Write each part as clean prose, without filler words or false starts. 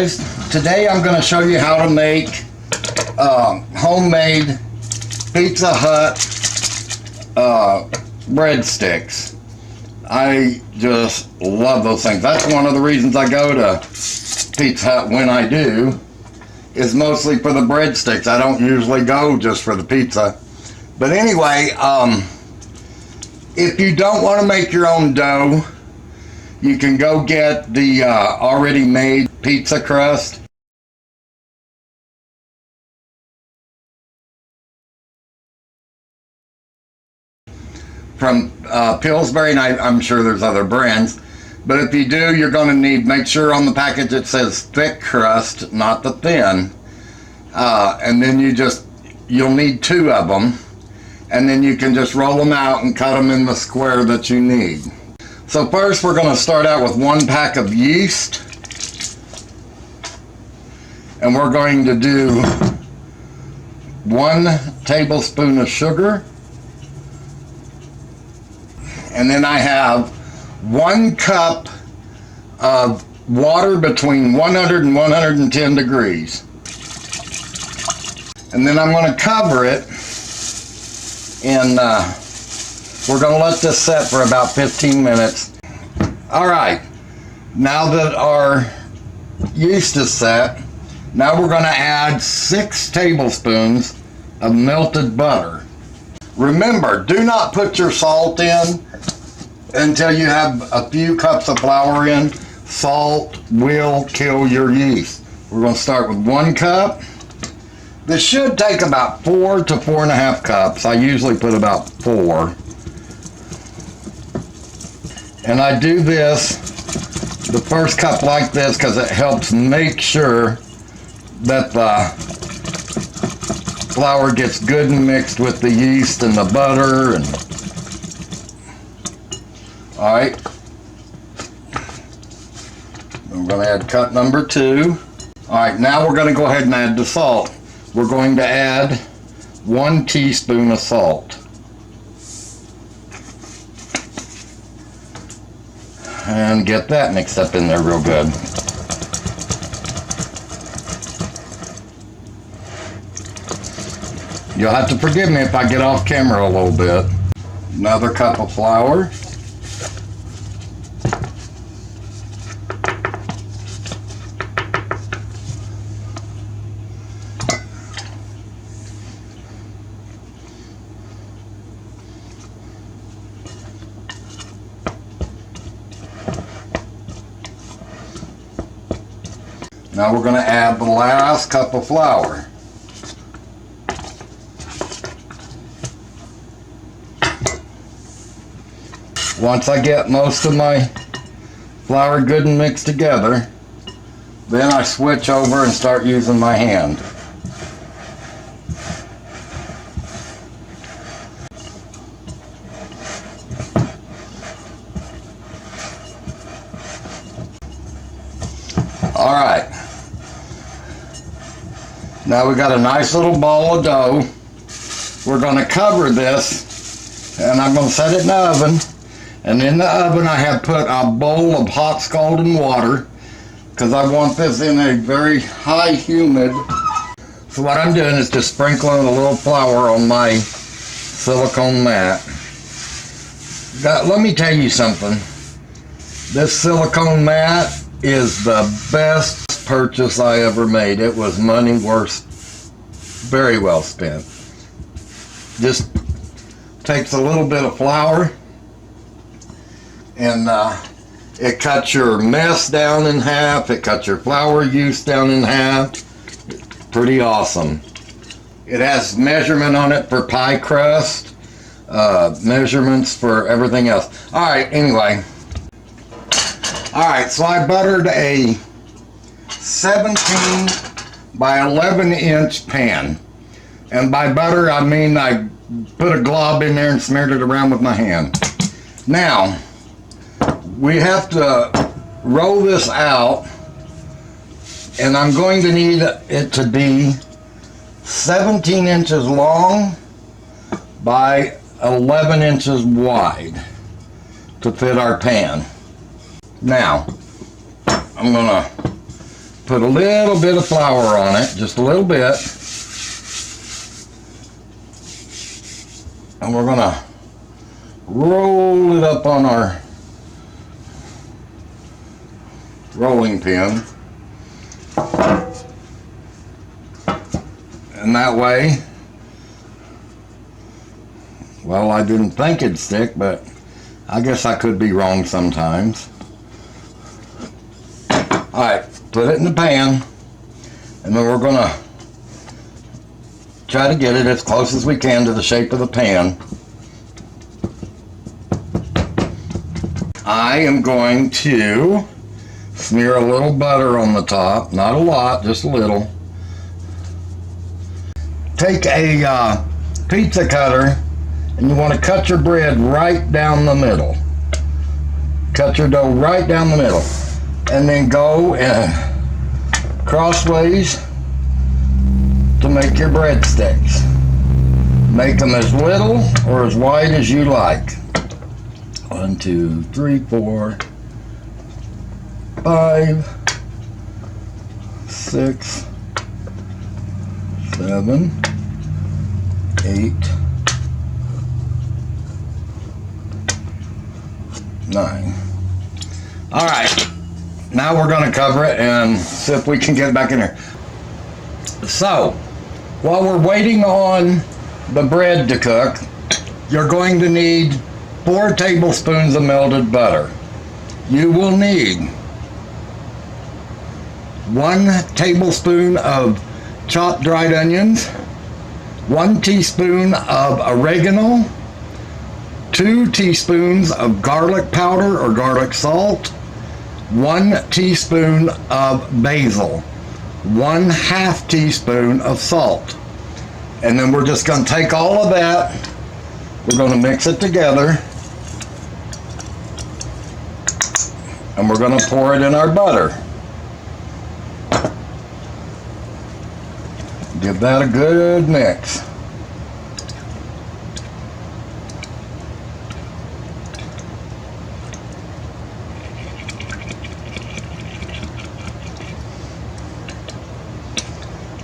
guys, today I'm going to show you how to make homemade Pizza Hut breadsticks. I just love those things. That's one of the reasons I go to Pizza Hut when I do, is mostly for the breadsticks. I don't usually go just for the pizza. But anyway, if you don't want to make your own dough, you can go get the already made pizza crust. From Pillsbury, and I'm sure there's other brands. But if you do, you're going to need, make sure on the package it says thick crust, not the thin. And then you'll need 2 of them. And then you can just roll them out and cut them in the square that you need. So first we're going to start out with 1 pack of yeast. And we're going to do 1 tablespoon of sugar. And then I have 1 cup of water between 100 and 110 degrees. And then I'm going to cover it, and we're going to let this set for about 15 minutes. All right, now that our yeast is set, now we're going to add 6 tablespoons of melted butter. Remember, do not put your salt in until you have a few cups of flour in. Salt will kill your yeast. We're going to start with 1 cup. This should take about 4 to 4.5 cups. I usually put about 4. And I do this, the first cup like this, because it helps make sure that the flour gets good and mixed with the yeast and the butter. And all right, I'm going to add cup number 2. All right, now we're going to go ahead and add the salt. We're going to add 1 teaspoon of salt. And get that mixed up in there real good. You'll have to forgive me if I get off camera a little bit. Another cup of flour. Now we're going to add the last cup of flour. Once I get most of my flour good and mixed together, then I switch over and start using my hand. All right. Now we got a nice little ball of dough. We're going to cover this, and I'm going to set it in the oven. And in the oven I have put a bowl of hot scalding water, because I want this in a very high humid. So what I'm doing is just sprinkling a little flour on my silicone mat. Let me tell you something. This silicone mat is the best purchase I ever made. It was money worth, very well spent. Just takes a little bit of flour, and it cuts your mess down in half. It cuts your flour use down in half. Pretty awesome. It has measurement on it for pie crust, measurements for everything else. All right, anyway. All right, so I buttered a 17 by 11 inch pan. And by butter, I mean I put a glob in there and smeared it around with my hand. Now, we have to roll this out, and I'm going to need it to be 17 inches long by 11 inches wide to fit our pan. Now, I'm gonna put a little bit of flour on it, just a little bit. And we're gonna roll it up on our rolling pin. And that way, well, I didn't think it'd stick, but I guess I could be wrong sometimes. Alright, put it in the pan, and then we're gonna try to get it as close as we can to the shape of the pan. I am going to smear a little butter on the top, not a lot, just a little. Take a pizza cutter, and you want to cut your bread right down the middle. Cut your dough right down the middle, and then go crossways to make your breadsticks. Make them as little or as wide as you like. 1, 2, 3, 4, 5, 6, 7, 8, 9. All right, now we're going to cover it and see if we can get it back in there. So, while we're waiting on the bread to cook, you're going to need 4 tablespoons of melted butter. You will need 1 tablespoon of chopped dried onions, 1 teaspoon of oregano, 2 teaspoons of garlic powder or garlic salt, 1 teaspoon of basil, 1/2 teaspoon of salt. And then we're just going to take all of that, we're going to mix it together, and we're going to pour it in our butter. Give that a good mix.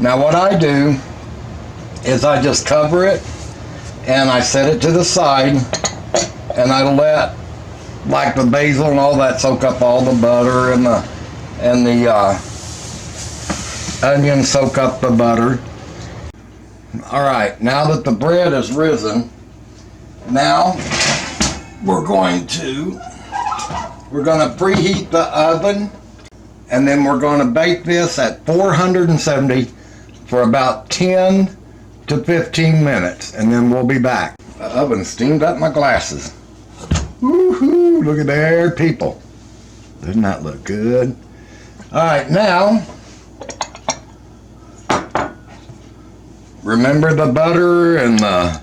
Now what I do is I just cover it and I set it to the side, and I let like the basil and all that soak up all the butter, and the onions soak up the butter. All right, now that the bread is risen, now we're going to preheat the oven, and then we're going to bake this at 470 for about 10 to 15 minutes, and then we'll be back. The oven steamed up my glasses. Woohoo! Look at there, people. Doesn't that look good? All right, now remember the butter and the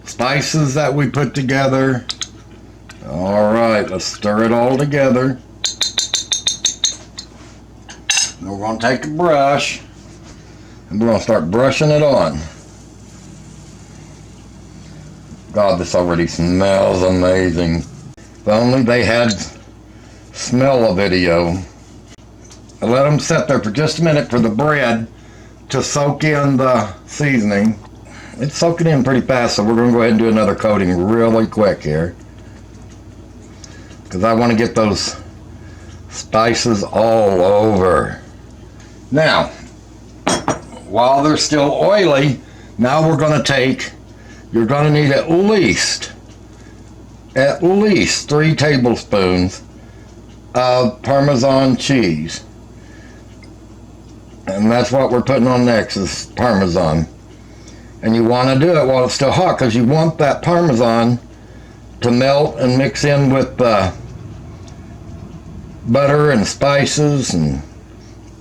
spices that we put together. All right, let's stir it all together. And we're going to take a brush and we're going to start brushing it on. God, this already smells amazing. If only they had smell-o-video. I let them sit there for just a minute for the bread to soak in the seasoning. It's soaking in pretty fast, so we're going to go ahead and do another coating really quick here, because I want to get those spices all over. Now, while they're still oily, now we're going to take, you're going to need at least 3 tablespoons of Parmesan cheese. And that's what we're putting on next, is Parmesan. And you want to do it while it's still hot, because you want that Parmesan to melt and mix in with the butter and spices. And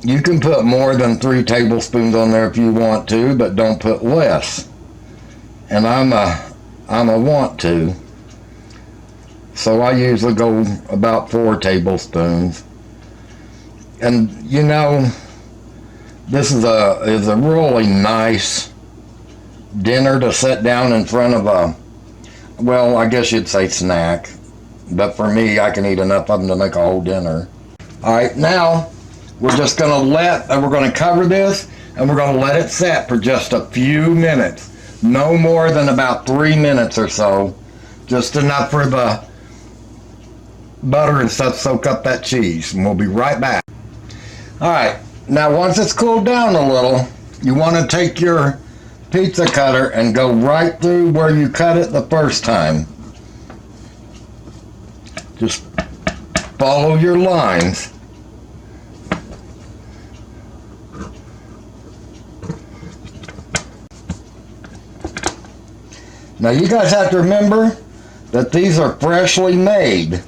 you can put more than 3 tablespoons on there if you want to, but don't put less. And I'm a want to, so I usually go about 4 tablespoons. And you know, this is a really nice dinner to sit down in front of a, well, I guess you'd say snack, but for me, I can eat enough of them to make a whole dinner. All right, now we're just we're gonna cover this and we're gonna let it set for just a few minutes. No more than about 3 minutes or so. Just enough for the butter and stuff soak up that cheese. And we'll be right back. All right, now once it's cooled down a little, you wanna take your pizza cutter and go right through where you cut it the first time. Just follow your lines. Now you guys have to remember that these are freshly made.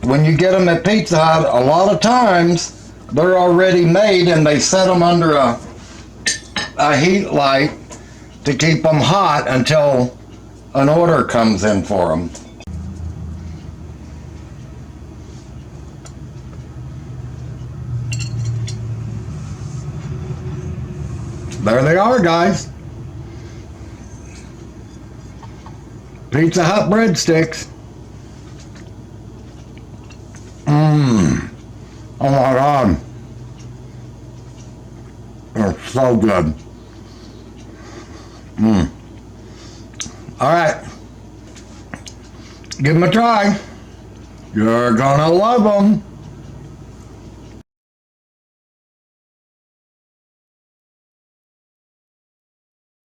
When you get them at Pizza Hut, a lot of times they're already made and they set them under a heat light to keep them hot until an order comes in for them. There they are, guys. Pizza Hut breadsticks. Oh my God. They're so good. All right. Give them a try. You're gonna love them.